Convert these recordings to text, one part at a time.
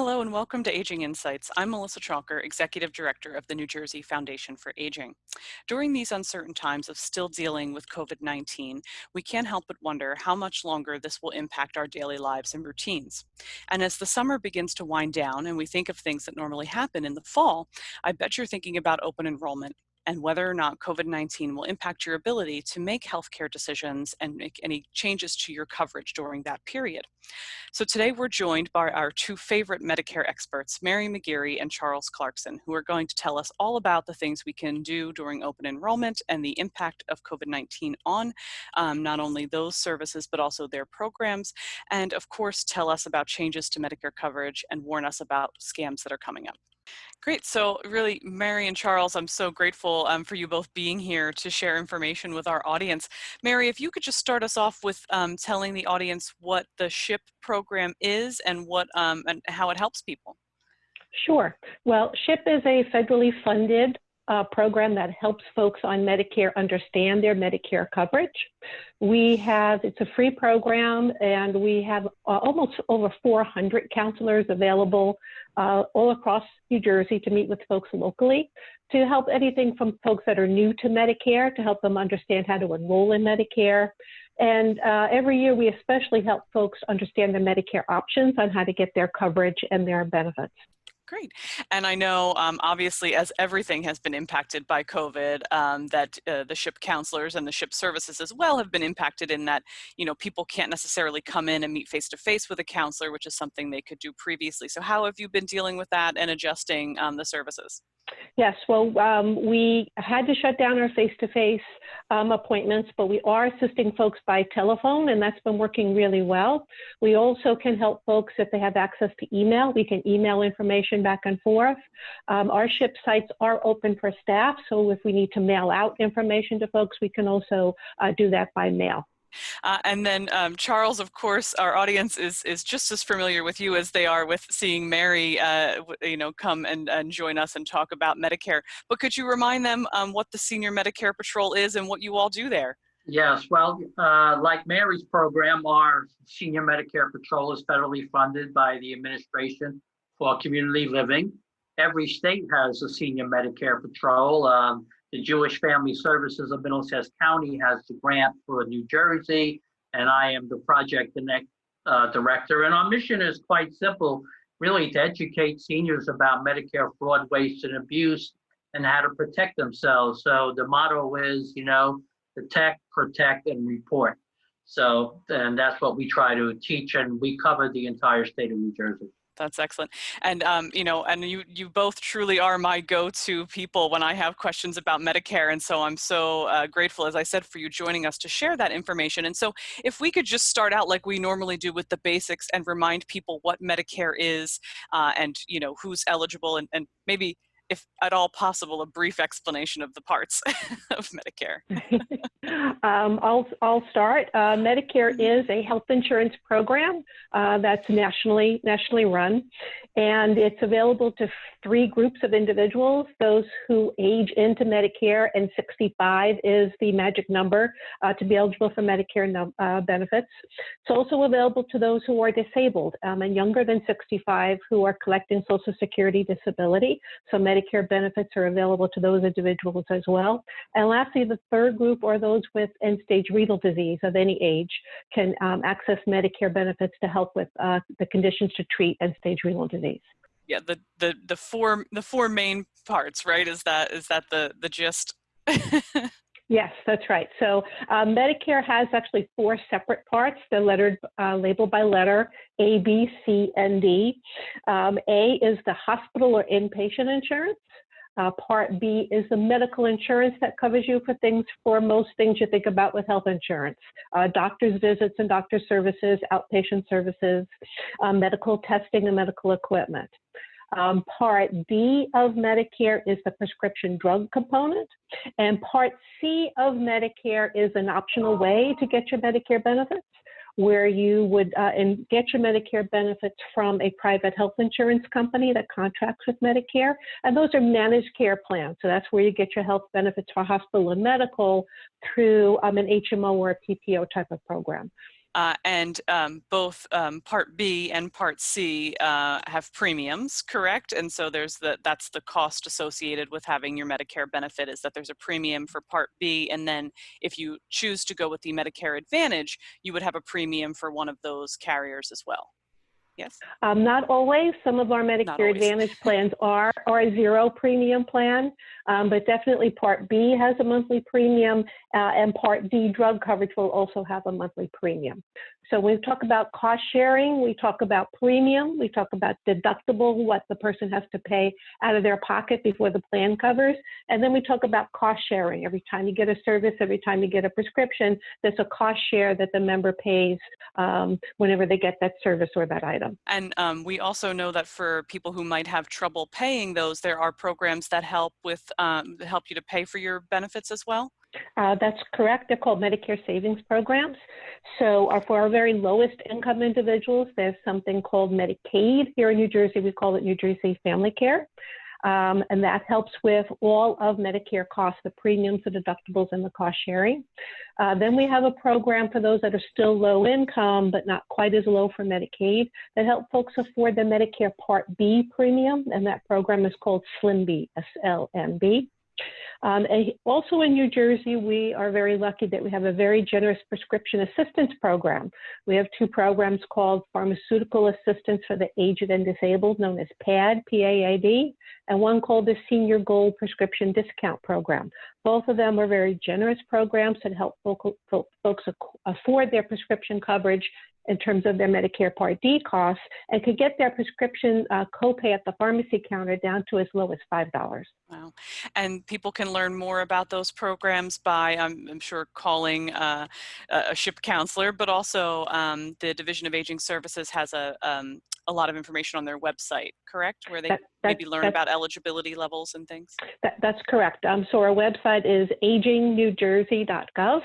Hello and welcome to Aging Insights. I'm Melissa Chalker, Executive Director of the New Jersey Foundation for Aging. During these uncertain times of still dealing with COVID-19, we can't help but wonder how much longer this will impact our daily lives and routines. And as the summer begins to wind down and we think of things that normally happen in the fall, I bet you're thinking about open enrollment and whether or not COVID-19 will impact your ability to make healthcare decisions and make any changes to your coverage during that period. So today we're joined by our two favorite Medicare experts, Mary McGeary and Charles Clarkson, who are going to tell us all about the things we can do during open enrollment and the impact of COVID-19 on not only those services, but also their programs, and of course tell us about changes to Medicare coverage and warn us about scams that are coming up. Great. So really, Mary and Charles, I'm so grateful for you both being here to share information with our audience. Mary, if you could just start us off with telling the audience what the SHIP program is and and how it helps people. Sure. Well, SHIP is a federally funded program that helps folks on Medicare understand their Medicare coverage. It's a free program, and we have almost over 400 counselors available all across New Jersey to meet with folks locally to help anything from folks that are new to Medicare to help them understand how to enroll in Medicare. And every year we especially help folks understand their Medicare options on how to get their coverage and their benefits. Great. And I know, obviously, as everything has been impacted by COVID, that the SHIP counselors and the SHIP services as well have been impacted in that, people can't necessarily come in and meet face-to-face with a counselor, which is something they could do previously. So how have you been dealing with that and adjusting the services? Yes, well, we had to shut down our face-to-face appointments, but we are assisting folks by telephone, and that's been working really well. We also can help folks if they have access to email. We can email information back and forth. Our SHIP sites are open for staff, so if we need to mail out information to folks, we can also do that by mail. And then Charles, of course, our audience is just as familiar with you as they are with seeing Mary, come and join us and talk about Medicare. But could you remind them what the Senior Medicare Patrol is and what you all do there? Yes, well, like Mary's program, our Senior Medicare Patrol is federally funded by the Administration for Community Living. Every state has a Senior Medicare Patrol. The Jewish Family Services of Middlesex County has the grant for New Jersey, and I am the project director. And our mission is quite simple, really to educate seniors about Medicare fraud, waste, and abuse and how to protect themselves. So the motto is, detect, protect, and report. So, and that's what we try to teach, and we cover the entire state of New Jersey. That's excellent. And, and you both truly are my go-to people when I have questions about Medicare. And so I'm so grateful, as I said, for you joining us to share that information. And so if we could just start out like we normally do with the basics and remind people what Medicare is and, who's eligible and maybe, if at all possible, a brief explanation of the parts of Medicare. I'll start. Medicare is a health insurance program that's nationally run, and it's available to three groups of individuals: those who age into Medicare, and 65 is the magic number to be eligible for Medicare benefits. It's also available to those who are disabled and younger than 65 who are collecting Social Security disability. So Medicare benefits are available to those individuals as well. And lastly, the third group are those with end-stage renal disease of any age can access Medicare benefits to help with the conditions to treat end-stage renal disease. Yeah, the four main parts, right? Is that the gist? Yes, that's right. So Medicare has actually four separate parts. They're labeled by letter A, B, C, and D. A is the hospital or inpatient insurance. Part B is the medical insurance that covers you for most things you think about with health insurance: doctor's visits and doctor services, outpatient services, medical testing, and medical equipment. Part D of Medicare is the prescription drug component, and Part C of Medicare is an optional way to get your Medicare benefits, where you would get your Medicare benefits from a private health insurance company that contracts with Medicare, and those are managed care plans. So that's where you get your health benefits for hospital and medical through an HMO or a PPO type of program. And both Part B and Part C have premiums, correct? And so that's the cost associated with having your Medicare benefit, is that there's a premium for Part B, and then if you choose to go with the Medicare Advantage, you would have a premium for one of those carriers as well. Yes? Not always. Some of our Not Medicare always. Advantage plans are a zero premium plan, but definitely Part B has a monthly premium, and Part D drug coverage will also have a monthly premium. So when we talk about cost sharing, we talk about premium, we talk about deductible, what the person has to pay out of their pocket before the plan covers, and then we talk about cost sharing. Every time you get a service, every time you get a prescription, there's a cost share that the member pays whenever they get that service or that item. And we also know that for people who might have trouble paying those, there are programs that help you to pay for your benefits as well. That's correct. They're called Medicare savings programs. So for our very lowest income individuals, there's something called Medicaid. Here in New Jersey, we call it New Jersey Family Care. And that helps with all of Medicare costs, the premiums, the deductibles, and the cost sharing. Then we have a program for those that are still low income, but not quite as low for Medicaid, that help folks afford the Medicare Part B premium, and that program is called SLMB, S-L-M-B. And also in New Jersey, we are very lucky that we have a very generous prescription assistance program. We have two programs called Pharmaceutical Assistance for the Aged and Disabled, known as PAD, P-A-I-D, and one called the Senior Gold Prescription Discount Program. Both of them are very generous programs that help folks afford their prescription coverage in terms of their Medicare Part D costs, and could get their prescription copay at the pharmacy counter down to as low as $5. Wow. And people can learn more about those programs by, I'm sure, calling a SHIP counselor, but also the Division of Aging Services has a lot of information on their website, correct? Where they maybe learn about eligibility levels and things? That's correct. So our website is agingnewjersey.gov,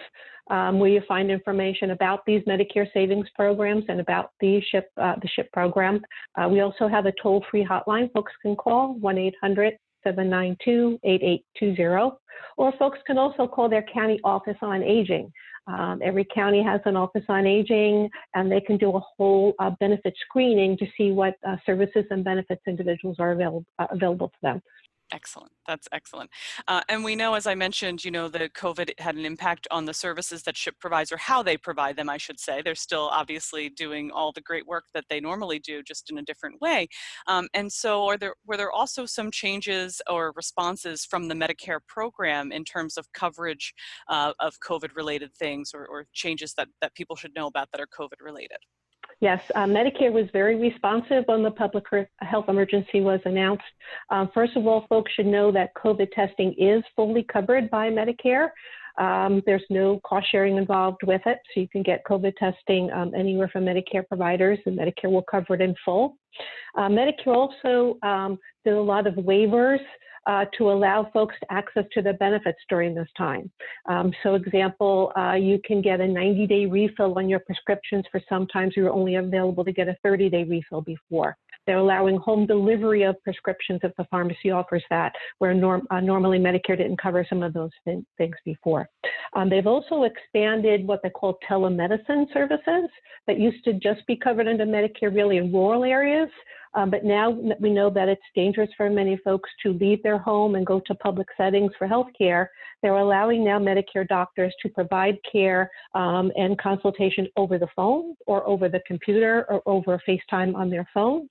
where you find information about these Medicare savings programs and about the SHIP program. We also have a toll-free hotline folks can call, 1-800-792-8820, or folks can also call their county office on aging. Every county has an office on aging, and they can do a whole benefit screening to see what services and benefits individuals are available to them. Excellent. That's excellent. And we know, as I mentioned, that COVID had an impact on the services that SHIP provides, or how they provide them, I should say. They're still obviously doing all the great work that they normally do, just in a different way. And so were there also some changes or responses from the Medicare program in terms of coverage of COVID-related things, or changes that people should know about that are COVID-related? Yes, Medicare was very responsive when the public health emergency was announced. First of all, folks should know that COVID testing is fully covered by Medicare. There's no cost sharing involved with it, so you can get COVID testing anywhere from Medicare providers, and Medicare will cover it in full. Medicare also did a lot of waivers to allow folks access to the benefits during this time. So example, you can get a 90-day refill on your prescriptions. For sometimes you were only available to get a 30-day refill before. They're allowing home delivery of prescriptions if the pharmacy offers that, where normally Medicare didn't cover some of those things before. They've also expanded what they call telemedicine services that used to just be covered under Medicare really in rural areas. But now we know that it's dangerous for many folks to leave their home and go to public settings for health care. They're allowing now Medicare doctors to provide care and consultation over the phone or over the computer or over FaceTime on their phone,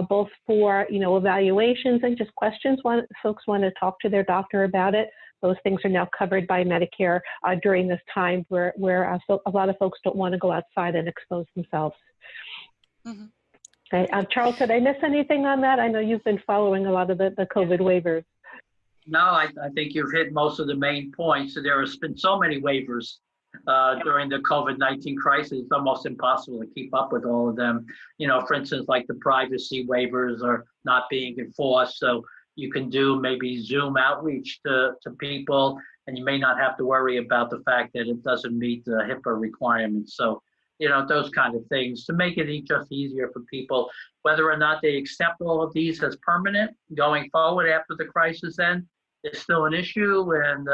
both for evaluations and just questions. Folks want to talk to their doctor about it. Those things are now covered by Medicare during this time where a lot of folks don't want to go outside and expose themselves. Mm-hmm. Okay. Charles, did I miss anything on that? I know you've been following a lot of the COVID waivers. No, I think you've hit most of the main points. There has been so many waivers during the COVID-19 crisis. It's almost impossible to keep up with all of them. For instance, like the privacy waivers are not being enforced. So you can do maybe Zoom outreach to people, and you may not have to worry about the fact that it doesn't meet the HIPAA requirements. So those kind of things to make it just easier for people, whether or not they accept all of these as permanent going forward after the crisis end is still an issue. And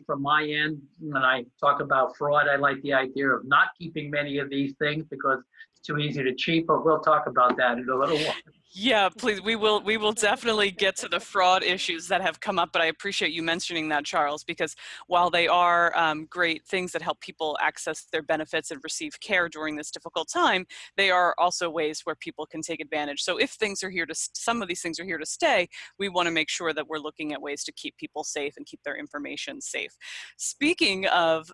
From my end, when I talk about fraud, I like the idea of not keeping many of these things because it's too easy to cheat, but we'll talk about that in a little while. Yeah, please. We will definitely get to the fraud issues that have come up, but I appreciate you mentioning that, Charles, because while they are great things that help people access their benefits and receive care during this difficult time, they are also ways where people can take advantage. So if things are here to, some of these things are here to stay, we want to make sure that we're looking at ways to keep people safe and keep their information safe. Speaking of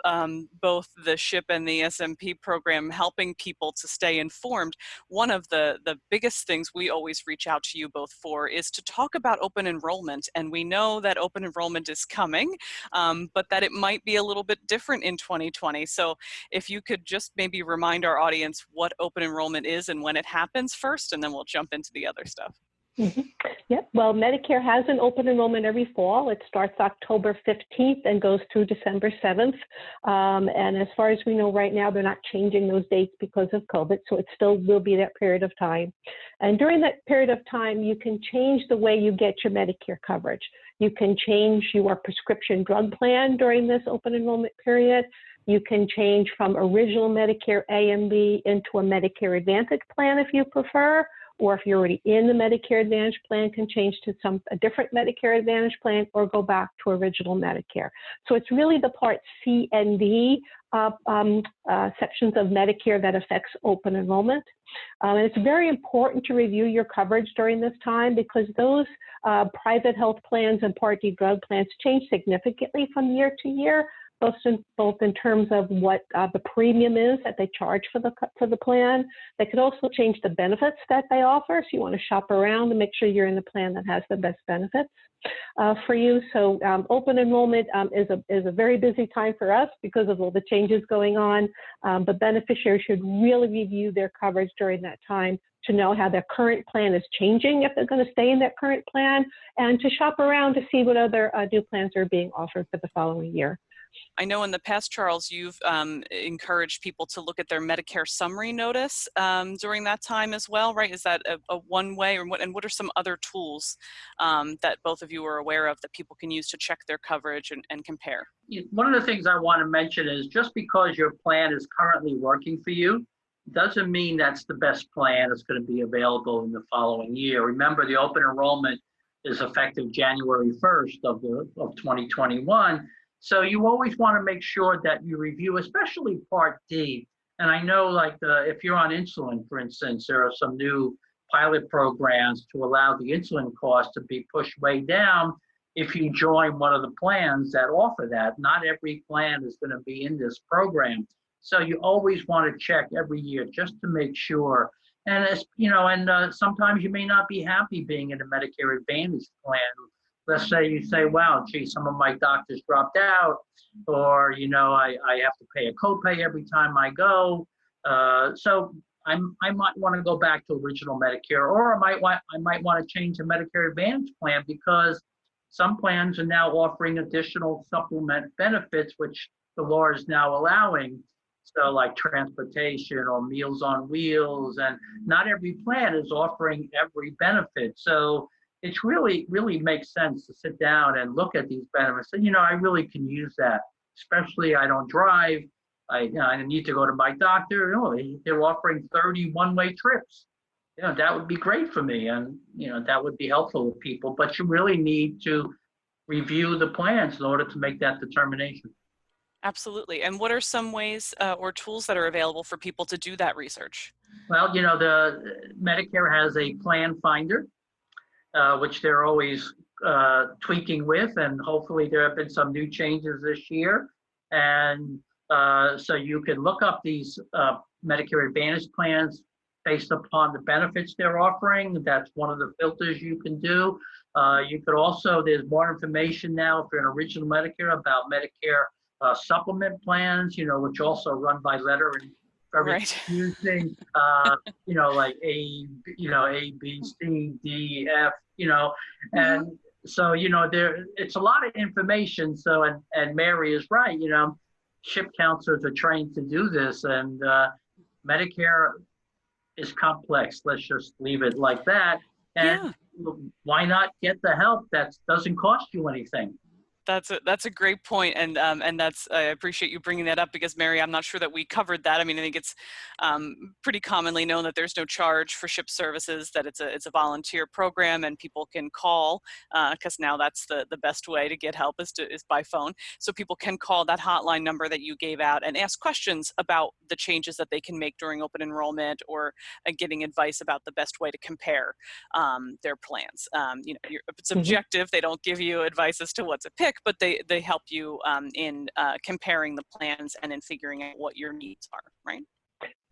both the SHIP and the SMP program helping people to stay informed, one of the biggest things we always reach out to you both for is to talk about open enrollment. And we know that open enrollment is coming, but that it might be a little bit different in 2020. So if you could just maybe remind our audience what open enrollment is and when it happens first, and then we'll jump into the other stuff. Mm-hmm. Yep. Well, Medicare has an open enrollment every fall. It starts October 15th and goes through December 7th. And as far as we know right now, they're not changing those dates because of COVID, so it still will be that period of time. And during that period of time, you can change the way you get your Medicare coverage. You can change your prescription drug plan during this open enrollment period. You can change from original Medicare A and B into a Medicare Advantage plan if you prefer, or if you're already in the Medicare Advantage plan, can change to a different Medicare Advantage plan or go back to original Medicare. So it's really the Part C and D sections of Medicare that affects open enrollment. And it's very important to review your coverage during this time because those private health plans and Part D drug plans change significantly from year to year, both in terms of what the premium is that they charge for the plan. They could also change the benefits that they offer. So you want to shop around and make sure you're in the plan that has the best benefits for you. So open enrollment is a very busy time for us because of all the changes going on. But beneficiaries should really review their coverage during that time to know how their current plan is changing if they're going to stay in that current plan, and to shop around to see what other new plans are being offered for the following year. I know in the past, Charles, you've encouraged people to look at their Medicare summary notice during that time as well, right? Is that a one way, or what are some other tools that both of you are aware of that people can use to check their coverage and compare? One of the things I want to mention is just because your plan is currently working for you doesn't mean that's the best plan that's going to be available in the following year. Remember, the open enrollment is effective January 1st of 2021. So you always want to make sure that you review, especially Part D. And I know, like, if you're on insulin, for instance, there are some new pilot programs to allow the insulin cost to be pushed way down if you join one of the plans that offer that. Not every plan is going to be in this program. So you always want to check every year just to make sure. And, sometimes you may not be happy being in a Medicare Advantage plan. Let's say you say, wow, gee, some of my doctors dropped out, or, I have to pay a copay every time I go. So I might want to go back to original Medicare, or I might want to change the Medicare Advantage plan because some plans are now offering additional supplement benefits, which the law is now allowing. So like transportation or Meals on Wheels, and not every plan is offering every benefit. So it's really makes sense to sit down and look at these benefits. And, I really can use that, especially I don't drive. I need to go to my doctor. They're offering 30 one-way trips. That would be great for me. And, that would be helpful to people. But you really need to review the plans in order to make that determination. Absolutely. And what are some ways or tools that are available for people to do that research? Well, the Medicare has a plan finder, which they're always tweaking with, and hopefully there have been some new changes this year. And so you can look up these Medicare Advantage plans based upon the benefits they're offering. That's one of the filters you can do. You could also, there's more information now if you're an original Medicare about Medicare supplement plans, which also run by letter and very confusing, like A, B, C, D, F, and so, it's a lot of information. So, and Mary is right, SHIP counselors are trained to do this, and Medicare is complex. Let's just leave it like that. And why not get the help that doesn't cost you anything? That's a great point, and that's I appreciate you bringing that up because Mary, I'm not sure that we covered that. I mean, I think it's pretty commonly known that there's no charge for ship services, that it's a volunteer program, and people can call because now that's the best way to get help is by phone. So people can call that hotline number that you gave out and ask questions about the changes that they can make during open enrollment, or getting advice about the best way to compare their plans. If it's Mhm. objective, they don't give you advice as to what to pick, but they help you in comparing the plans and in figuring out what your needs are, right?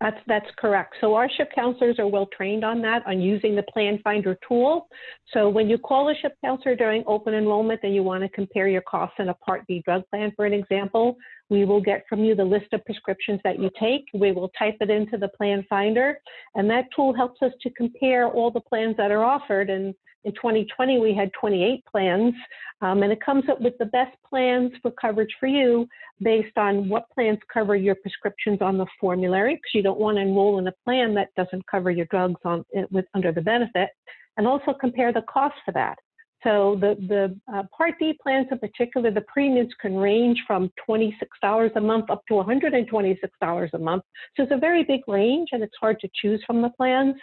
That's correct. So our SHIP counselors are well trained on that, on using the Plan Finder tool. So when you call a SHIP counselor during open enrollment and you want to compare your costs in a Part B drug plan, for an example, we will get from you the list of prescriptions that you take. We will type it into the Plan Finder, and that tool helps us to compare all the plans that are offered. And in 2020, we had 28 plans, and it comes up with the best plans for coverage for you based on what plans cover your prescriptions on the formulary, because you don't want to enroll in a plan that doesn't cover your drugs under the benefit, and also compare the cost for that. So the Part D plans in particular, the premiums can range from $26 a month up to $126 a month. So it's a very big range, and it's hard to choose from the plans.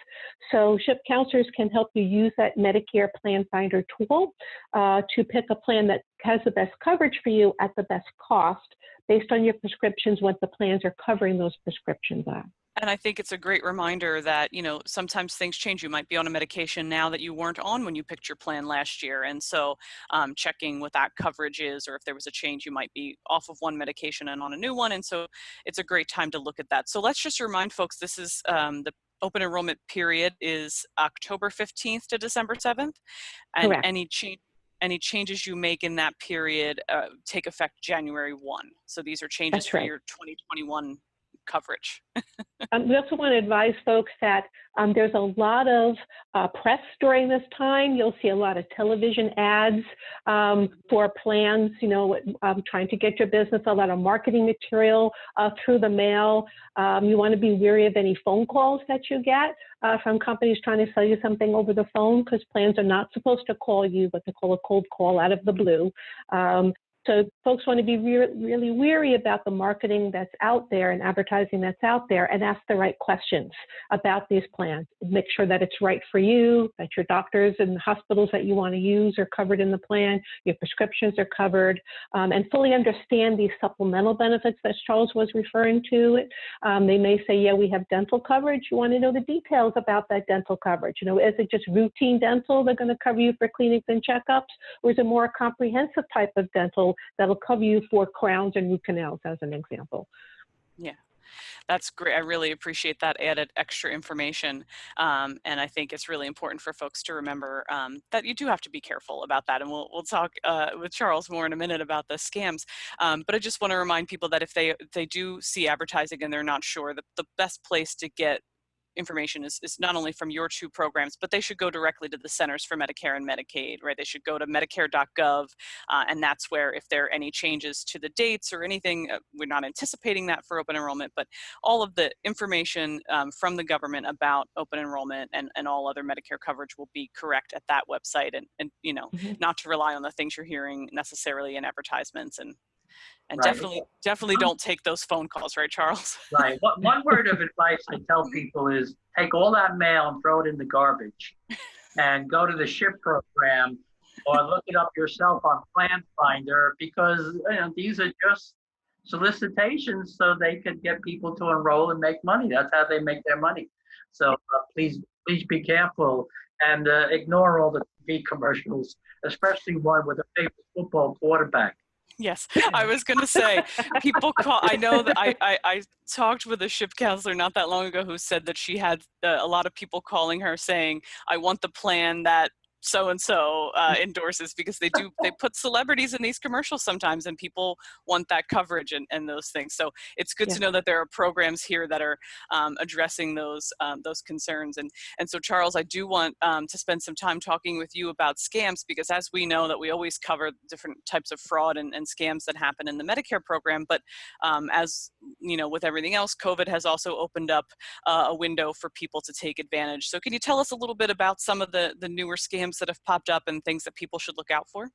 So SHIP counselors can help you use that Medicare Plan Finder tool to pick a plan that has the best coverage for you at the best cost based on your prescriptions, what the plans are covering those prescriptions at. And I think it's a great reminder that, sometimes things change. You might be on a medication now that you weren't on when you picked your plan last year. And so checking what that coverage is, or if there was a change, you might be off of one medication and on a new one. And so it's a great time to look at that. So let's just remind folks, this is the open enrollment period is October 15th to December 7th. And Correct. any changes you make in that period take effect January 1. So these are changes That's for right. your 2021 coverage. We also want to advise folks that there's a lot of press during this time. You'll see a lot of television ads for plans, trying to get your business, a lot of marketing material through the mail. You want to be wary of any phone calls that you get from companies trying to sell you something over the phone, because plans are not supposed to call you what they call a cold call out of the blue. So folks want to be really wary about the marketing that's out there and advertising that's out there, and ask the right questions about these plans. Make sure that it's right for you, that your doctors and hospitals that you want to use are covered in the plan, your prescriptions are covered, and fully understand these supplemental benefits that Charles was referring to. They may say, yeah, we have dental coverage. You want to know the details about that dental coverage. Is it just routine dental they're going to cover you for clinics and checkups, or is it more a comprehensive type of dental that'll cover you for crowns and root canals, as an example? Yeah, that's great. I really appreciate that added extra information. And I think it's really important for folks to remember that you do have to be careful about that. And we'll talk with Charles more in a minute about the scams. But I just want to remind people that if they do see advertising and they're not sure, the best place to get information is not only from your two programs, but they should go directly to the Centers for Medicare and Medicaid, right? They should go to medicare.gov, and that's where, if there are any changes to the dates or anything, we're not anticipating that for open enrollment, but all of the information from the government about open enrollment and all other Medicare coverage will be correct at that website, and not to rely on the things you're hearing necessarily in advertisements, and Right. definitely don't take those phone calls, right, Charles? Right. One word of advice I tell people is take all that mail and throw it in the garbage, and go to the SHIP program or look it up yourself on Plan Finder, because these are just solicitations so they could get people to enroll and make money. That's how they make their money. So please be careful and ignore all the TV commercials, especially one with a famous football quarterback. Yes, I was going to say, people call. I know that I talked with a SHIP counselor not that long ago who said that she had a lot of people calling her saying, I want the plan that so-and-so endorses, because they put celebrities in these commercials sometimes, and people want that coverage and those things. So it's good to know that there are programs here that are addressing those concerns. And so, Charles, I do want to spend some time talking with you about scams, because as we know that we always cover different types of fraud and scams that happen in the Medicare program, but as with everything else, COVID has also opened up a window for people to take advantage. So can you tell us a little bit about some of the newer scams that have popped up and things that people should look out for?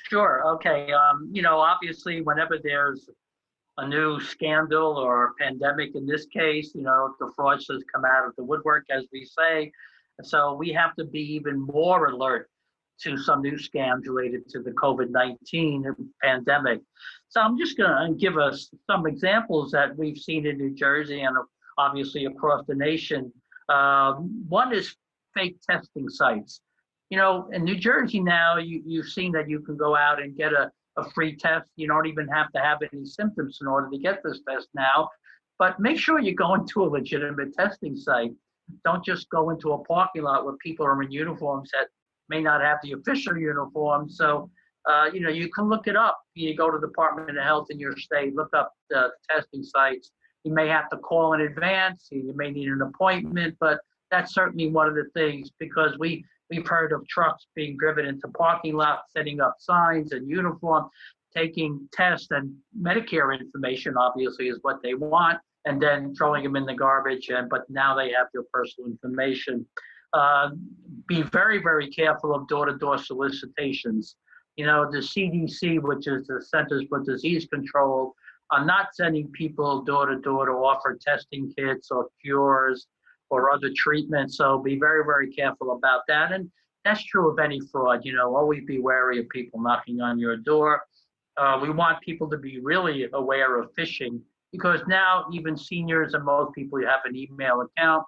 Sure. Okay. Obviously, whenever there's a new scandal or pandemic in this case, the fraudsters come out of the woodwork, as we say. So we have to be even more alert to some new scams related to the COVID-19 pandemic. So I'm just going to give us some examples that we've seen in New Jersey and obviously across the nation. One is fake testing sites. In New Jersey now, you've seen that you can go out and get a free test. You don't even have to have any symptoms in order to get this test now. But make sure you go into a legitimate testing site. Don't just go into a parking lot where people are in uniforms that may not have the official uniform. So, you can look it up. You go to the Department of Health in your state, look up the testing sites. You may have to call in advance. You may need an appointment, but that's certainly one of the things, because we've heard of trucks being driven into parking lots, setting up signs and uniform, taking tests and Medicare information, obviously, is what they want, and then throwing them in the garbage. But now they have your personal information. Be very, very careful of door-to-door solicitations. The CDC, which is the Centers for Disease Control, are not sending people door-to-door to offer testing kits or cures or other treatments. So be very, very careful about that. And that's true of any fraud. Always be wary of people knocking on your door. We want people to be really aware of phishing, because now even seniors and most people have an email account.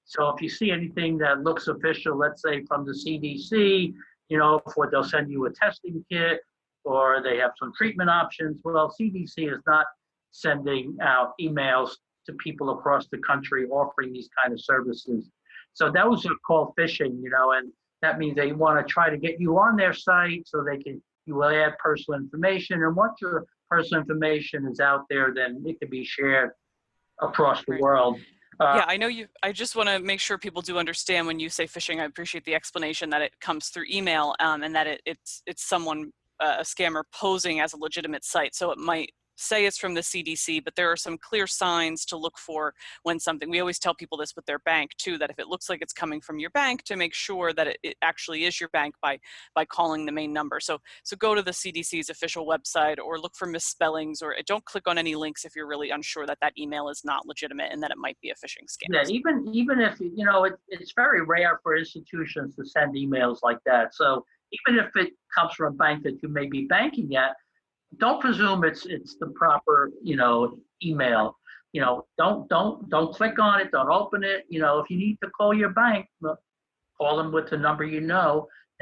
So if you see anything that looks official, let's say from the CDC, they'll send you a testing kit or they have some treatment options. Well, CDC is not sending out emails to people across the country offering these kind of services. So those are called phishing, and that means they want to try to get you on their site so you will add personal information. And once your personal information is out there, then it can be shared across the world. Yeah, I just want to make sure people do understand when you say phishing. I appreciate the explanation that it comes through email, and that it's someone, a scammer, posing as a legitimate site. So it might say it's from the CDC, but there are some clear signs to look for when something, we always tell people this with their bank too, that if it looks like it's coming from your bank, to make sure that it actually is your bank by calling the main number. So go to the CDC's official website or look for misspellings, or don't click on any links if you're really unsure that email is not legitimate and that it might be a phishing scam. Yeah, even if, it's very rare for institutions to send emails like that. So even if it comes from a bank that you may be banking at, don't presume it's the proper, email. Don't click on it. Don't open it. If you need to call your bank, call them with the number and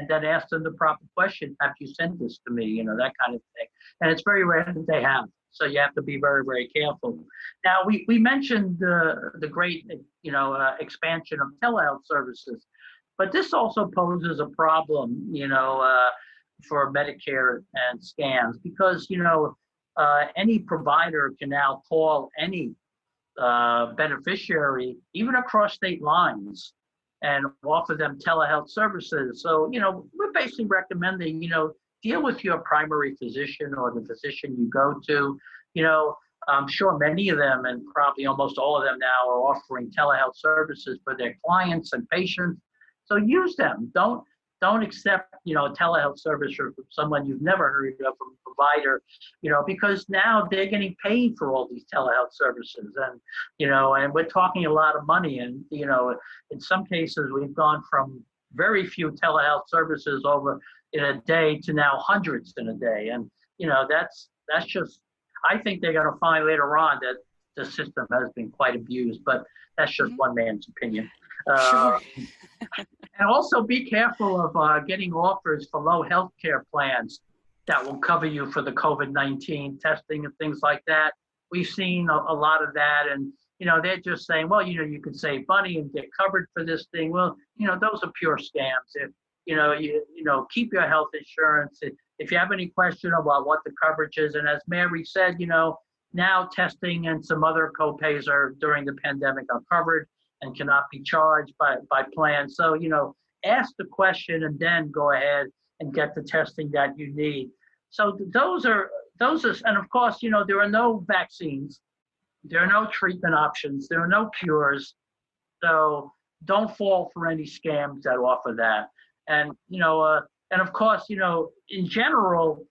then ask them the proper question. Have you sent this to me? That kind of thing. And it's very rare that they have. So you have to be very, very careful. Now, we mentioned the great, expansion of telehealth services, but this also poses a problem, for Medicare and scams, because any provider can now call any beneficiary, even across state lines, and offer them telehealth services. So we're basically recommending deal with your primary physician or the physician you go to. I'm sure many of them, and probably almost all of them now, are offering telehealth services for their clients and patients. So use them. Don't accept, a telehealth service from someone you've never heard of, from a provider, because now they're getting paid for all these telehealth services. And, and we're talking a lot of money. And, in some cases, we've gone from very few telehealth services over in a day to now hundreds in a day. And, that's just, I think they're going to find later on that the system has been quite abused, but that's just one man's opinion. Sure. And also be careful of getting offers for low health care plans that will cover you for the COVID-19 testing and things like that. We've seen a lot of that, and they're just saying, well, you can save money and get covered for this thing. Well, those are pure scams. If keep your health insurance. If you have any question about what the coverage is, and as Mary said, now testing and some other co-pays during the pandemic are covered and cannot be charged by plans. So, ask the question and then go ahead and get the testing that you need. So those are, and of course, there are no vaccines, there are no treatment options, there are no cures. So don't fall for any scams that offer that. And, And of course, in general,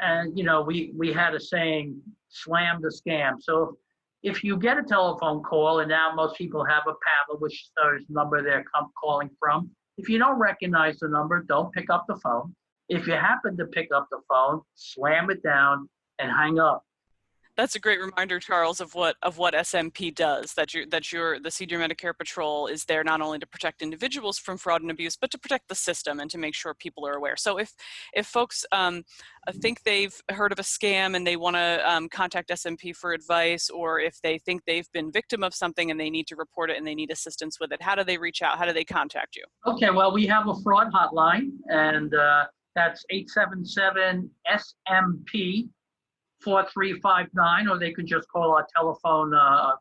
and we had a saying, slam the scam. So if you get a telephone call, and now most people have a paddle, which shows the number they're calling from. If you don't recognize the number, don't pick up the phone. If you happen to pick up the phone, slam it down and hang up. That's a great reminder, Charles, of what SMP does. That the Senior Medicare Patrol is there not only to protect individuals from fraud and abuse, but to protect the system and to make sure people are aware. So if folks think they've heard of a scam and they want to contact SMP for advice, or if they think they've been victim of something and they need to report it and they need assistance with it, how do they reach out? How do they contact you? Okay, well, we have a fraud hotline, and that's 877-SMP. 4359, or they could just call our telephone,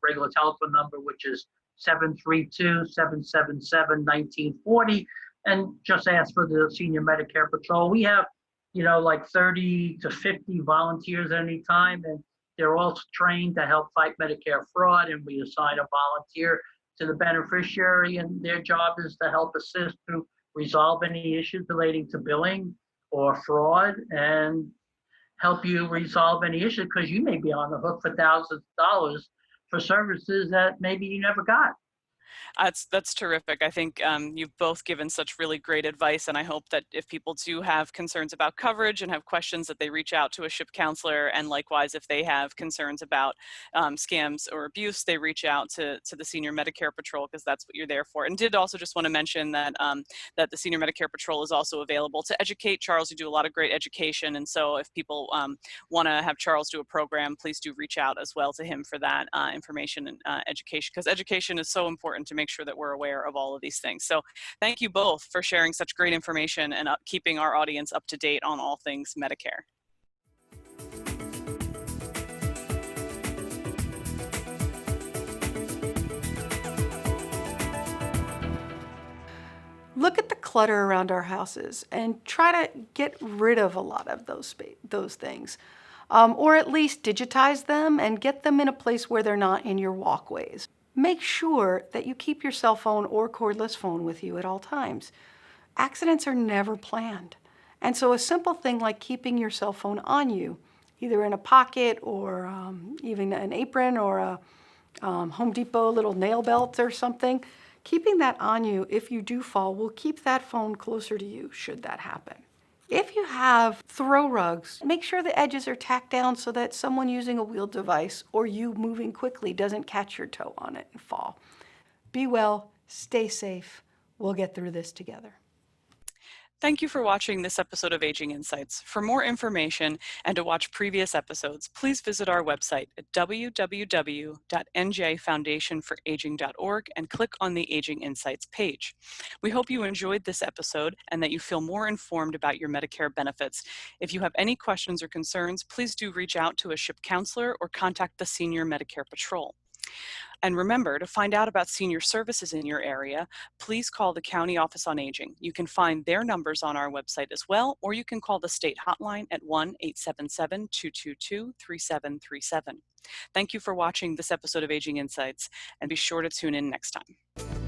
regular telephone number, which is 732-777-1940, and just ask for the Senior Medicare Patrol. We have, like 30 to 50 volunteers at any time, and they're all trained to help fight Medicare fraud, and we assign a volunteer to the beneficiary, and their job is to help assist to resolve any issues relating to billing or fraud, and help you resolve any issue, because you may be on the hook for thousands of dollars for services that maybe you never got. That's terrific. I think you've both given such really great advice, and I hope that if people do have concerns about coverage and have questions, that they reach out to a SHIP counselor, and likewise, if they have concerns about scams or abuse, they reach out to the Senior Medicare Patrol, because that's what you're there for. And did also just want to mention that that the Senior Medicare Patrol is also available to educate. Charles, you do a lot of great education, and so if people want to have Charles do a program, please do reach out as well to him for that information and education, because education is so important to make sure that we're aware of all of these things. So thank you both for sharing such great information and keeping our audience up to date on all things Medicare. Look at the clutter around our houses and try to get rid of a lot of those things. Or at least digitize them and get them in a place where they're not in your walkways. Make sure that you keep your cell phone or cordless phone with you at all times. Accidents are never planned. And so a simple thing like keeping your cell phone on you, either in a pocket or even an apron or a Home Depot little nail belt or something, keeping that on you if you do fall will keep that phone closer to you should that happen. If you have throw rugs, make sure the edges are tacked down so that someone using a wheeled device or you moving quickly doesn't catch your toe on it and fall. Be well, stay safe. We'll get through this together. Thank you for watching this episode of Aging Insights. For more information and to watch previous episodes, please visit our website at www.njfoundationforaging.org and click on the Aging Insights page. We hope you enjoyed this episode and that you feel more informed about your Medicare benefits. If you have any questions or concerns, please do reach out to a SHIP counselor or contact the Senior Medicare Patrol. And remember, to find out about senior services in your area, please call the County Office on Aging. You can find their numbers on our website as well, or you can call the state hotline at 1-877-222-3737. Thank you for watching this episode of Aging Insights, and be sure to tune in next time.